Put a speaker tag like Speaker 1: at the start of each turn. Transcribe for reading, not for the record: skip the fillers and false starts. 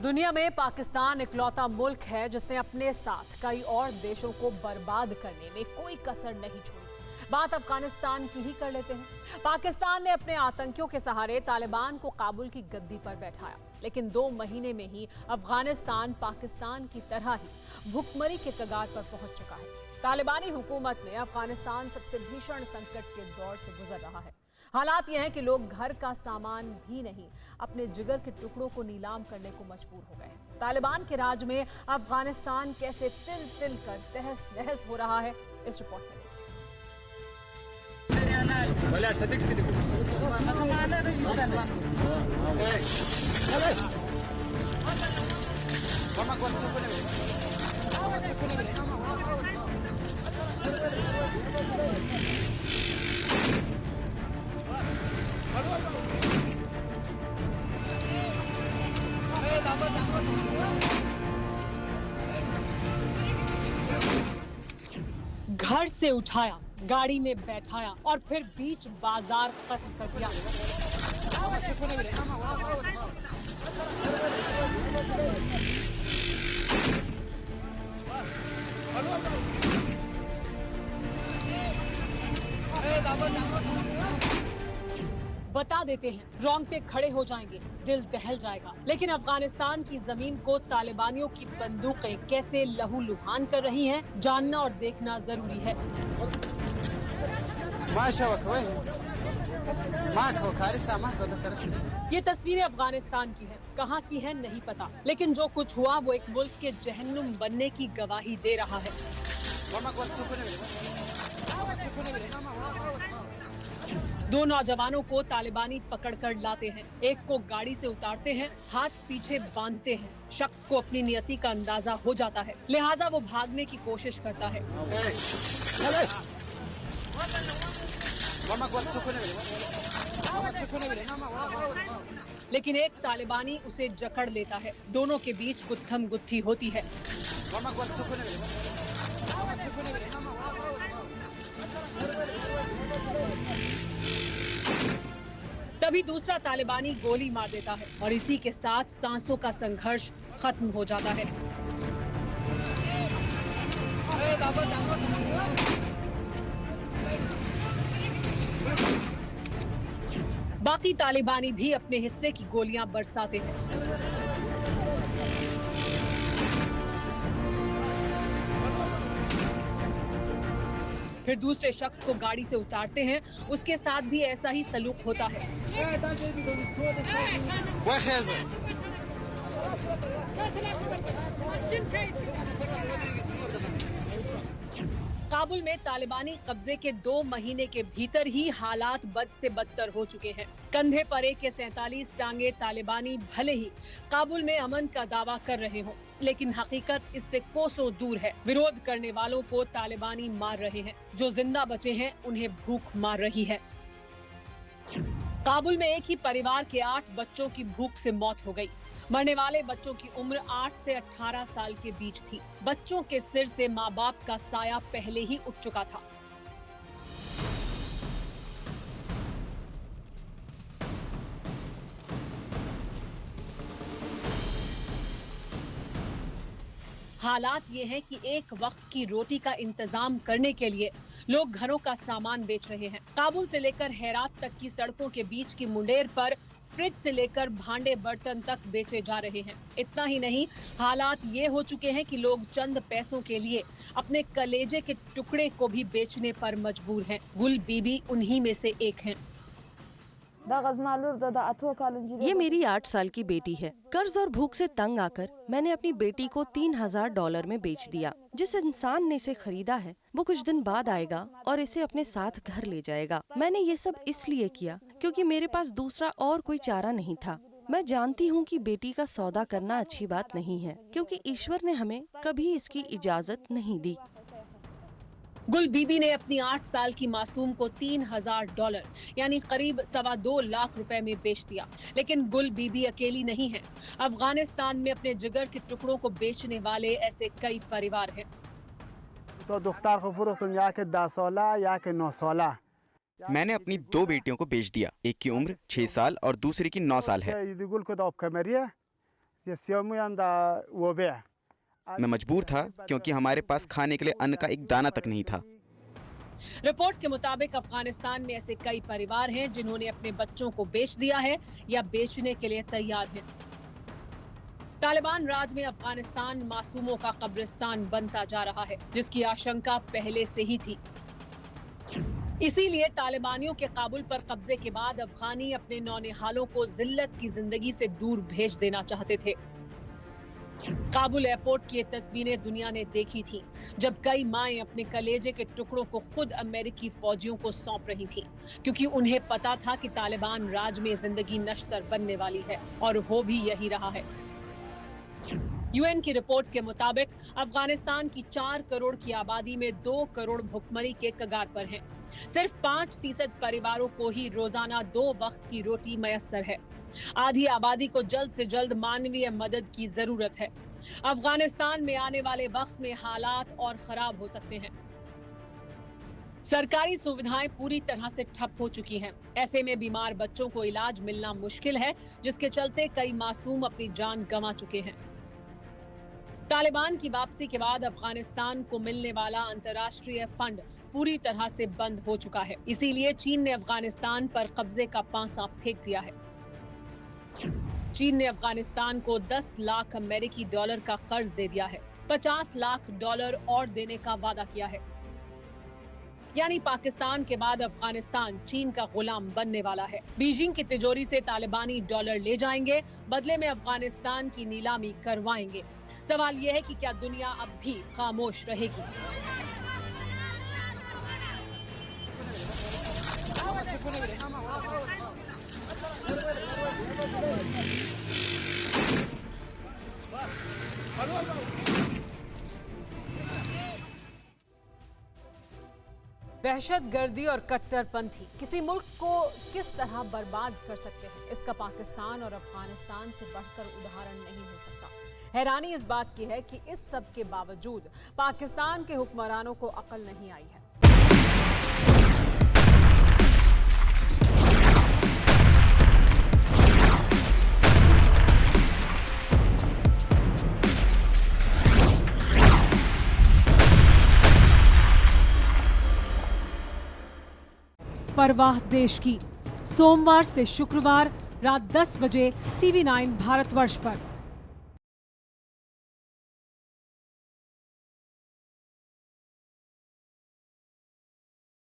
Speaker 1: दुनिया में पाकिस्तान इकलौता मुल्क है जिसने अपने साथ कई और देशों को बर्बाद करने में कोई कसर नहीं छोड़ी। बात अफगानिस्तान की ही कर लेते हैं। पाकिस्तान ने अपने आतंकियों के सहारे तालिबान को काबुल की गद्दी पर बैठाया, लेकिन 2 महीने में ही अफगानिस्तान पाकिस्तान की तरह ही भुखमरी के कगार पर पहुंच चुका है। तालिबानी हुकूमत में अफगानिस्तान सबसे भीषण संकट के दौर से गुजर रहा है। हालात यह है कि लोग घर का सामान भी नहीं, अपने जिगर के टुकड़ों को नीलाम करने को मजबूर हो गए। तालिबान के राज में अफगानिस्तान कैसे तिल तिल कर तहस नहस हो रहा है, इस रिपोर्ट में देखिए।
Speaker 2: घर से उठाया, गाड़ी में बैठाया और फिर बीच बाजार कत्ल कर दिया। बता देते हैं, रोंगटे खड़े हो जाएंगे, दिल दहल जाएगा। लेकिन अफगानिस्तान की जमीन को तालिबानियों की बंदूकें कैसे लहूलुहान कर रही हैं, जानना और देखना जरूरी है। ये तस्वीरें अफगानिस्तान की हैं, कहाँ की है नहीं पता, लेकिन जो कुछ हुआ वो एक मुल्क के जहन्नुम बनने की गवाही दे रहा है। दो नौजवानों को तालिबानी पकड़कर लाते हैं, एक को गाड़ी से उतारते हैं, हाथ पीछे बांधते हैं। शख्स को अपनी नियति का अंदाजा हो जाता है, लिहाजा वो भागने की कोशिश करता है। लेकिन एक तालिबानी उसे जकड़ लेता है, दोनों के बीच गुत्थम गुत्थी होती है। तभी दूसरा तालिबानी गोली मार देता है और इसी के साथ सांसों का संघर्ष खत्म हो जाता है। बाकी तालिबानी भी अपने हिस्से की गोलियां बरसाते हैं। फिर दूसरे शख्स को गाड़ी से उतारते हैं, उसके साथ भी ऐसा ही सलूक होता है। काबुल में तालिबानी कब्जे के 2 महीने के भीतर ही हालात बद से बदतर हो चुके हैं। कंधे पर AK-47 टांगे तालिबानी भले ही काबुल में अमन का दावा कर रहे हों, लेकिन हकीकत इससे कोसों दूर है। विरोध करने वालों को तालिबानी मार रहे हैं, जो जिंदा बचे हैं उन्हें भूख मार रही है। काबुल में एक ही परिवार के 8 बच्चों की भूख से मौत हो गई। मरने वाले बच्चों की उम्र 8 से 18 साल के बीच थी। बच्चों के सिर से माँ बाप का साया पहले ही उठ चुका था। हालात ये हैं कि एक वक्त की रोटी का इंतजाम करने के लिए लोग घरों का सामान बेच रहे हैं। काबुल से लेकर हेरात तक की सड़कों के बीच की मुंडेर पर फ्रिज से लेकर भांडे बर्तन तक बेचे जा रहे हैं। इतना ही नहीं, हालात ये हो चुके हैं कि लोग चंद पैसों के लिए अपने कलेजे के टुकड़े को भी बेचने पर मजबूर हैं। गुल बीबी उन्हीं में से एक हैं।
Speaker 3: ये मेरी 8 साल की बेटी है। कर्ज और भूख से तंग आकर मैंने अपनी बेटी को $3000 में बेच दिया। जिस इंसान ने इसे खरीदा है वो कुछ दिन बाद आएगा और इसे अपने साथ घर ले जाएगा। मैंने ये सब इसलिए किया क्योंकि मेरे पास दूसरा और कोई चारा नहीं था। मैं जानती हूँ कि बेटी का सौदा करना अच्छी बात नहीं है, क्योंकि ईश्वर ने हमें कभी इसकी इजाजत नहीं दी।
Speaker 2: गुल बीबी ने अपनी 8 साल की मासूम को $3000 यानी करीब 2.25 लाख रुपए में बेच दिया। लेकिन गुल बीबी अकेली नहीं है। अफगानिस्तान में अपने जिगर के टुकड़ों को बेचने वाले ऐसे कई परिवार हैं।
Speaker 4: मैंने अपनी 2 बेटियों को बेच दिया। एक की उम्र 6 साल और दूसरी की 9 साल है। मैं मजबूर था क्योंकि हमारे पास खाने के लिए अन्न का एक दाना तक नहीं था।
Speaker 2: रिपोर्ट के मुताबिक अफगानिस्तान में ऐसे कई परिवार हैं जिन्होंने अपने बच्चों को बेच दिया है या बेचने के लिए तैयार हैं। तालिबान राज में अफगानिस्तान मासूमों का कब्रिस्तान बनता जा रहा है, जिसकी आशंका पहले से ही थी। इसीलिए तालिबानियों के काबुल पर कब्जे के बाद अफगानी अपने नौनिहालों को जिल्लत की जिंदगी से दूर भेज देना चाहते थे। काबुल एयरपोर्ट की ये तस्वीरें दुनिया ने देखी थी, जब कई माएं अपने कलेजे के टुकड़ों को खुद अमेरिकी फौजियों को सौंप रही थीं, क्योंकि उन्हें पता था कि तालिबान राज में जिंदगी नश्तर बनने वाली है, और हो भी यही रहा है। यूएन की रिपोर्ट के मुताबिक अफगानिस्तान की 4 करोड़ की आबादी में 2 करोड़ भुखमरी के कगार पर हैं। सिर्फ 5% परिवारों को ही रोजाना 2 वक्त की रोटी मयस्सर है। आधी आबादी को जल्द से जल्द मानवीय मदद की जरूरत है। अफगानिस्तान में आने वाले वक्त में हालात और खराब हो सकते हैं। सरकारी सुविधाएं पूरी तरह से ठप हो चुकी हैं। ऐसे में बीमार बच्चों को इलाज मिलना मुश्किल है, जिसके चलते कई मासूम अपनी जान गंवा चुके हैं। तालिबान की वापसी के बाद अफगानिस्तान को मिलने वाला अंतर्राष्ट्रीय फंड पूरी तरह से बंद हो चुका है। इसीलिए चीन ने अफगानिस्तान पर कब्जे का पांसा फेंक दिया है। चीन ने अफगानिस्तान को 10 लाख अमेरिकी डॉलर का कर्ज दे दिया है। 50 लाख डॉलर और देने का वादा किया है। यानी पाकिस्तान के बाद अफगानिस्तान चीन का गुलाम बनने वाला है। बीजिंग की तिजोरी से तालिबानी डॉलर ले जाएंगे, बदले में अफगानिस्तान की नीलामी करवाएंगे। सवाल यह है कि क्या दुनिया अब भी खामोश रहेगी?
Speaker 1: दहशतगर्दी और कट्टरपंथी किसी मुल्क को किस तरह बर्बाद कर सकते हैं, इसका पाकिस्तान और अफगानिस्तान से बढ़कर उदाहरण नहीं हो सकता। हैरानी इस बात की है कि इस सब के बावजूद पाकिस्तान के हुक्मरानों को अकल नहीं आई है। परवाह देश की, सोमवार से शुक्रवार रात 10 बजे TV9 भारतवर्ष पर।